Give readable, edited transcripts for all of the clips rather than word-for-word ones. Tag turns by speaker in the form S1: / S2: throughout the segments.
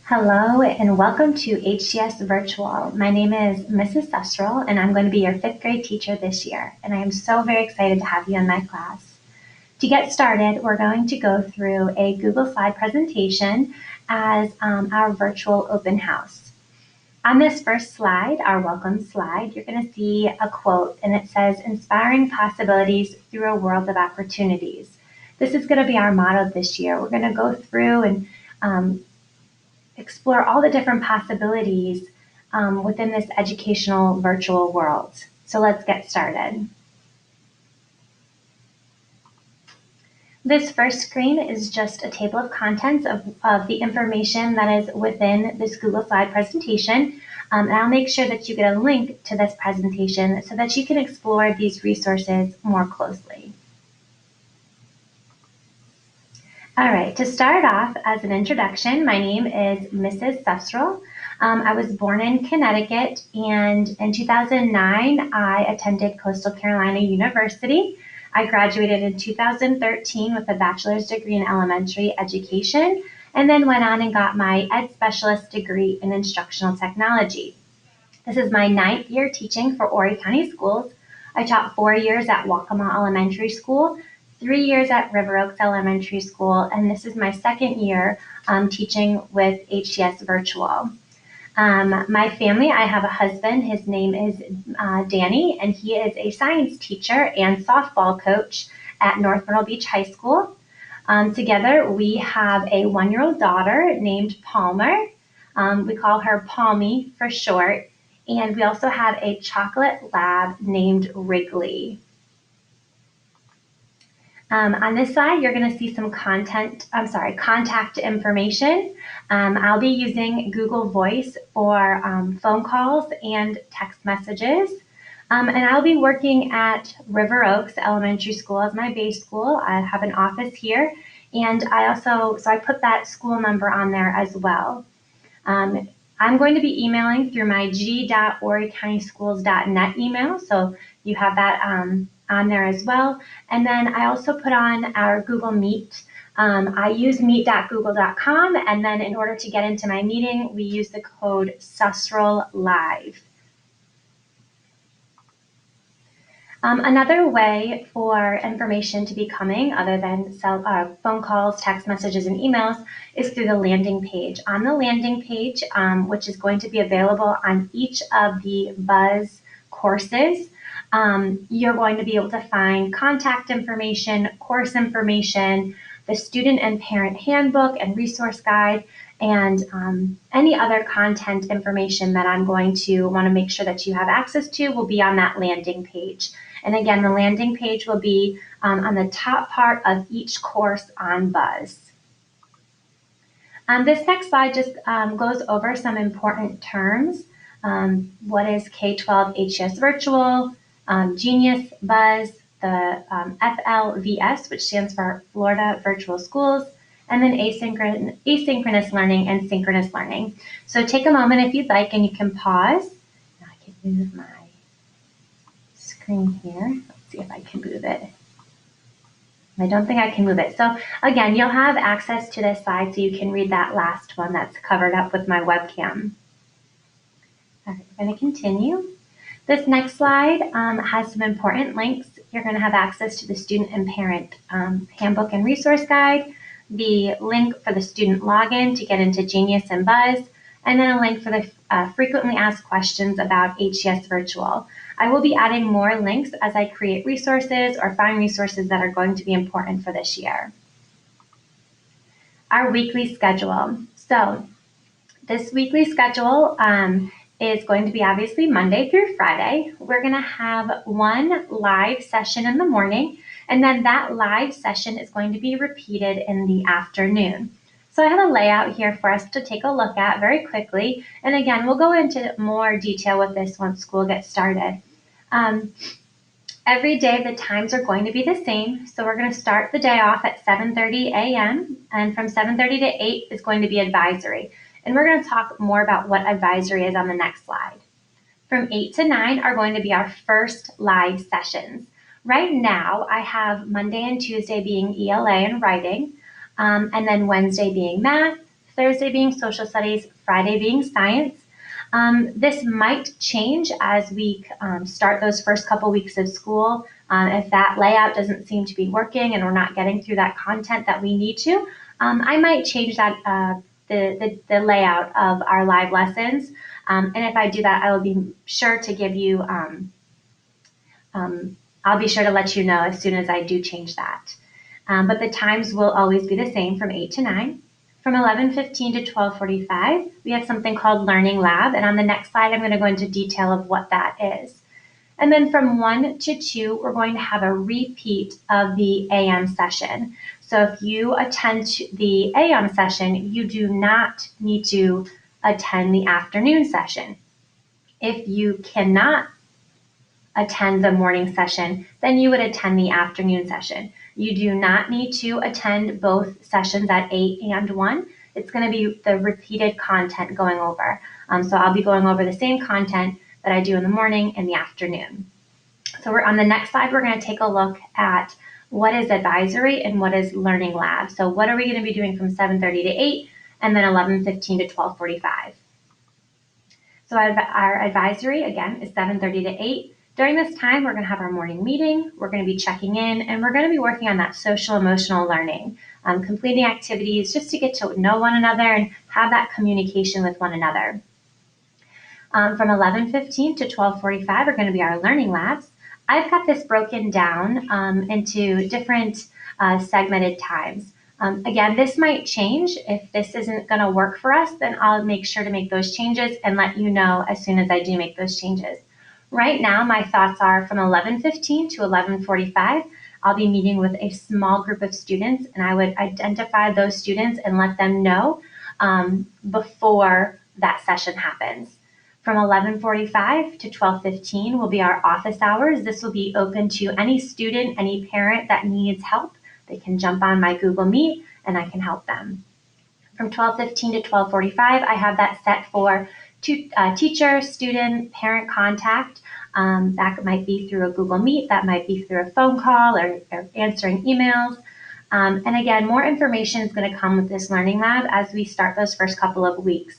S1: Hello and welcome to HCS Virtual. My name is Mrs. Susral and I'm going to be your fifth grade teacher this year. And I am so very excited to have you in my class. To get started, we're going to go through a Google slide presentation as our virtual open house. On this first slide, our welcome slide, you're going to see a quote and it says, "Inspiring possibilities through a world of opportunities." This is going to be our motto this year. We're going to go through and explore all the different possibilities within this educational virtual world. So let's get started. This first screen is just a table of contents of the information that is within this Google slide presentation. And I'll make sure that you get a link to this presentation so that you can explore these resources more closely. All right, to start off as an introduction, my name is Mrs. Susral. I was born in Connecticut, and in 2009, I attended Coastal Carolina University. I graduated in 2013 with a bachelor's degree in elementary education, and then went on and got my Ed Specialist degree in instructional technology. This is my 9th year teaching for Horry County Schools. I taught 4 years at Waccamaw Elementary School, 3 years at River Oaks Elementary School, and this is my 2nd year teaching with HCS Virtual. My family, I have a husband, his name is Danny, and he is a science teacher and softball coach at North Myrtle Beach High School. Together, we have a 1-year-old daughter named Palmer. We call her Palmy for short, and we also have a chocolate lab named Wrigley. On this slide, you're going to see some contact information. I'll be using Google Voice for phone calls and text messages. And I'll be working at River Oaks Elementary School as my base school. I have an office here, and I put that school number on there as well. I'm going to be emailing through my g.horrycountyschools.net email, so you have that on there as well. And then I also put on our Google Meet. I use meet.google.com, and then in order to get into my meeting, we use the code Susral Live. Another way for information to be coming, other than phone calls, text messages, and emails, is through the landing page. On the landing page, which is going to be available on each of the Buzz courses, you're going to be able to find contact information, course information, the student and parent handbook and resource guide, and any other content information that I'm going to want to make sure that you have access to will be on that landing page. And again, the landing page will be on the top part of each course on Buzz. This next slide just goes over some important terms. What is K-12 HCS Virtual, Genius, Buzz, the FLVS, which stands for Florida Virtual Schools, and then asynchronous learning and synchronous learning. So take a moment if you'd like, and you can pause. Now I can move my screen here. Let's see if I can move it. I don't think I can move it. So again, you'll have access to this slide so you can read that last one that's covered up with my webcam. All right, we're going to continue. This next slide has some important links. You're going to have access to the student and parent handbook and resource guide, the link for the student login to get into Genius and Buzz, and then a link for the frequently asked questions about HCS Virtual. I will be adding more links as I create resources or find resources that are going to be important for this year. Our weekly schedule. So this weekly schedule is going to be obviously Monday through Friday. We're going to have one live session in the morning, and then that live session is going to be repeated in the afternoon. So I have a layout here for us to take a look at very quickly. And again, we'll go into more detail with this once school gets started. Every day the times are going to be the same. So we're going to start the day off at 7:30 a.m. and from 7:30 to 8 is going to be advisory. And we're going to talk more about what advisory is on the next slide. From 8 to 9 are going to be our first live sessions. Right now, I have Monday and Tuesday being ELA and writing, and then Wednesday being math, Thursday being social studies, Friday being science. This might change as we start those first couple weeks of school. If that layout doesn't seem to be working and we're not getting through that content that we need to, I might change that the layout of our live lessons. And if I do that, I will be sure to give you, I'll be sure to let you know as soon as I do change that. But the times will always be the same from 8 to 9. From 11:15 to 12:45, we have something called Learning Lab. And on the next slide, I'm going to go into detail of what that is. And then from 1 to 2, we're going to have a repeat of the AM session. So if you attend the AM session, you do not need to attend the afternoon session. If you cannot attend the morning session, then you would attend the afternoon session. You do not need to attend both sessions at 8 and 1. It's going to be the repeated content going over. So I'll be going over the same content that I do in the morning and the afternoon. So we're on the next slide, we're going to take a look at what is advisory and what is learning lab. So what are we going to be doing from 7:30 to 8 and then 11:15 to 12:45. So our advisory, again, is 7:30 to 8. During this time, we're going to have our morning meeting, we're going to be checking in, and we're going to be working on that social emotional learning, completing activities just to get to know one another and have that communication with one another. From 11:15 to 12:45 are going to be our learning labs. I've got this broken down into different segmented times. Again, this might change. If this isn't going to work for us, then I'll make sure to make those changes and let you know as soon as I do make those changes. Right now, my thoughts are from 11:15 to 11:45, I'll be meeting with a small group of students, and I would identify those students and let them know before that session happens. From 11:45 to 12:15 will be our office hours. This will be open to any student, any parent that needs help. They can jump on my Google Meet and I can help them. From 12:15 to 12:45, I have that set for teacher, student, parent contact. That might be through a Google Meet, that might be through a phone call or answering emails. And again, more information is going to come with this learning lab as we start those first couple of weeks.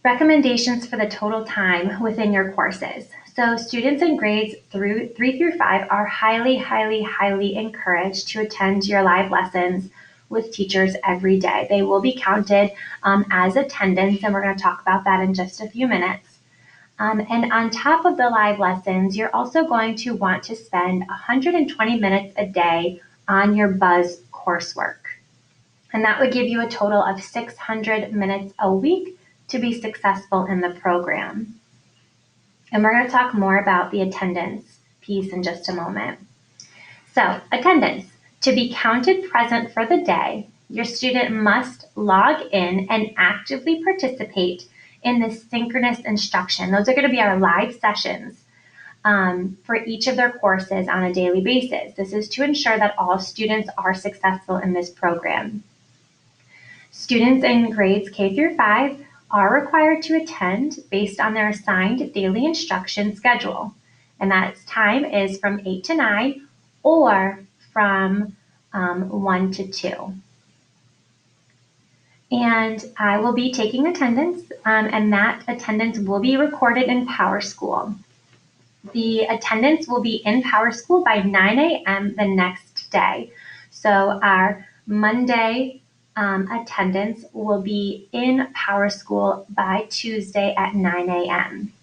S1: Recommendations for the total time within your courses. So students in grades 3 through 5 are highly, highly, highly encouraged to attend your live lessons with teachers every day. They will be counted as attendance, and we're going to talk about that in just a few minutes. And on top of the live lessons, you're also going to want to spend 120 minutes a day on your Buzz coursework. And that would give you a total of 600 minutes a week to be successful in the program. And we're going to talk more about the attendance piece in just a moment. So, attendance. To be counted present for the day, your student must log in and actively participate in the synchronous instruction. Those are going to be our live sessions for each of their courses on a daily basis. This is to ensure that all students are successful in this program. Students in grades K through 5 are required to attend based on their assigned daily instruction schedule. And that time is from 8 to 9 or from 1 to 2. And I will be taking attendance, and that attendance will be recorded in PowerSchool. The attendance will be in PowerSchool by 9 a.m. the next day. So our Monday attendance will be in PowerSchool by Tuesday at 9 a.m.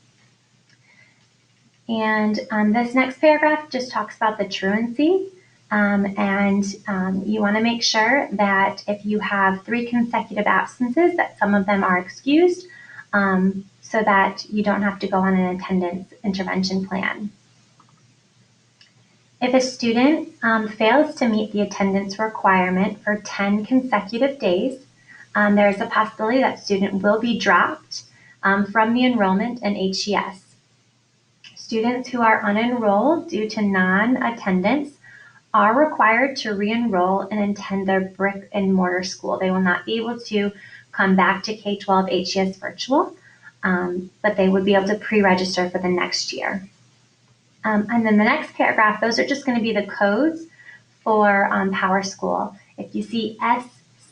S1: And this next paragraph just talks about the truancy. You want to make sure that if you have 3 consecutive absences, that some of them are excused so that you don't have to go on an attendance intervention plan. If a student fails to meet the attendance requirement for 10 consecutive days, there is a possibility that student will be dropped from the enrollment in HES. Students who are unenrolled due to non-attendance are required to re-enroll and attend their brick and mortar school. They will not be able to come back to K-12 HES virtual, but they would be able to pre-register for the next year. And then the next paragraph, those are just going to be the codes for PowerSchool. If you see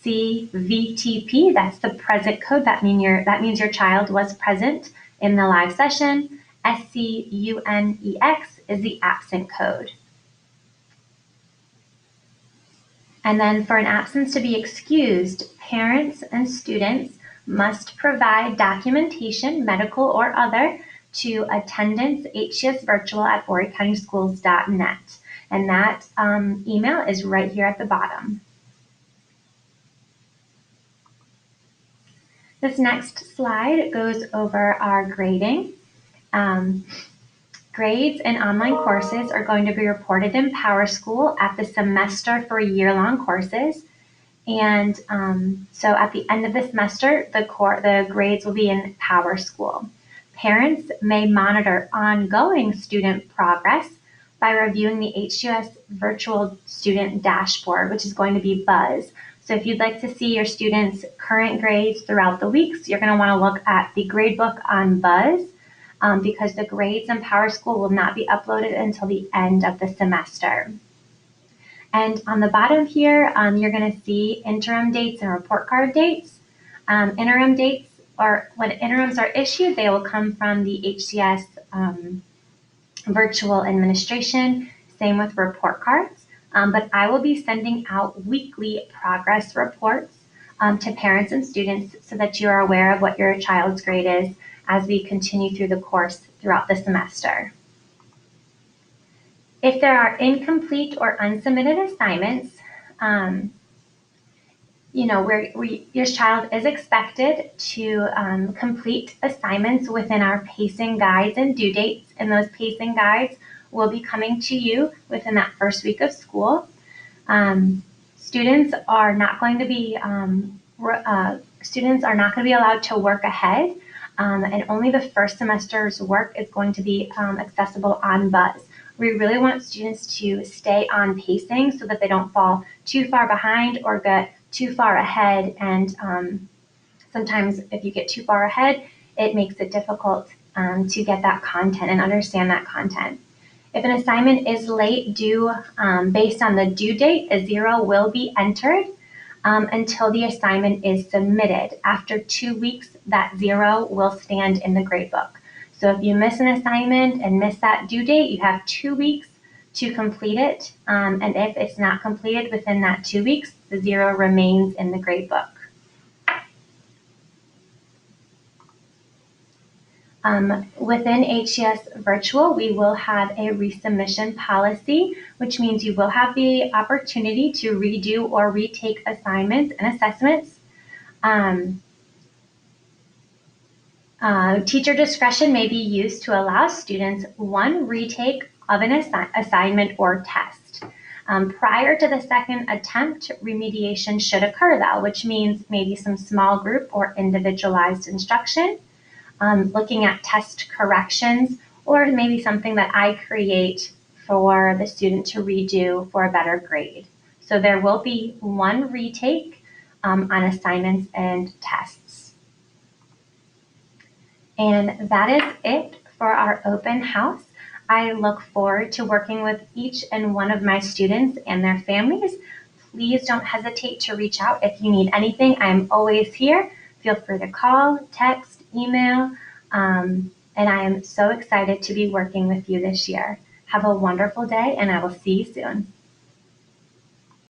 S1: CVTP, that's the present code. That means your child was present in the live session. SCUNEX is the absent code. And then for an absence to be excused, parents and students must provide documentation, medical or other, to attendance hcsvirtual@horrycountyschools.net. And that email is right here at the bottom. This next slide goes over our grading. Grades and online courses are going to be reported in PowerSchool at the semester for year-long courses. And so at the end of the semester, the grades will be in PowerSchool. Parents may monitor ongoing student progress by reviewing the HUS Virtual Student Dashboard, which is going to be Buzz. So if you'd like to see your students' current grades throughout the weeks, you're going to want to look at the gradebook on Buzz, because the grades in PowerSchool will not be uploaded until the end of the semester. And on the bottom here, you're going to see interim dates and report card dates. Interim dates, or when interims are issued, they will come from the HCS virtual administration, same with report cards. But I will be sending out weekly progress reports to parents and students so that you are aware of what your child's grade is as we continue through the course throughout the semester. If there are incomplete or unsubmitted assignments, your child is expected to complete assignments within our pacing guides and due dates, and those pacing guides will be coming to you within that first week of school. Students are not going to be allowed to work ahead, and only the first semester's work is going to be accessible on Buzz. We really want students to stay on pacing so that they don't fall too far behind or get too far ahead. And sometimes if you get too far ahead, it makes it difficult to get that content and understand that content. If an assignment is late due based on the due date, a 0 will be entered until the assignment is submitted. After 2 weeks, that 0 will stand in the gradebook. So if you miss an assignment and miss that due date, you have 2 weeks to complete it. And if it's not completed within that 2 weeks, the 0 remains in the gradebook. Within HCS Virtual, we will have a resubmission policy, which means you will have the opportunity to redo or retake assignments and assessments. Teacher discretion may be used to allow students one retake of an assignment or test. Prior to the second attempt, remediation should occur though, which means maybe some small group or individualized instruction, looking at test corrections, or maybe something that I create for the student to redo for a better grade. So there will be one retake on assignments and tests. And that is it for our open house. I look forward to working with each and one of my students and their families. Please don't hesitate to reach out if you need anything. I'm always here. Feel free to call, text, email, and I am so excited to be working with you this year. Have a wonderful day, and I will see you soon.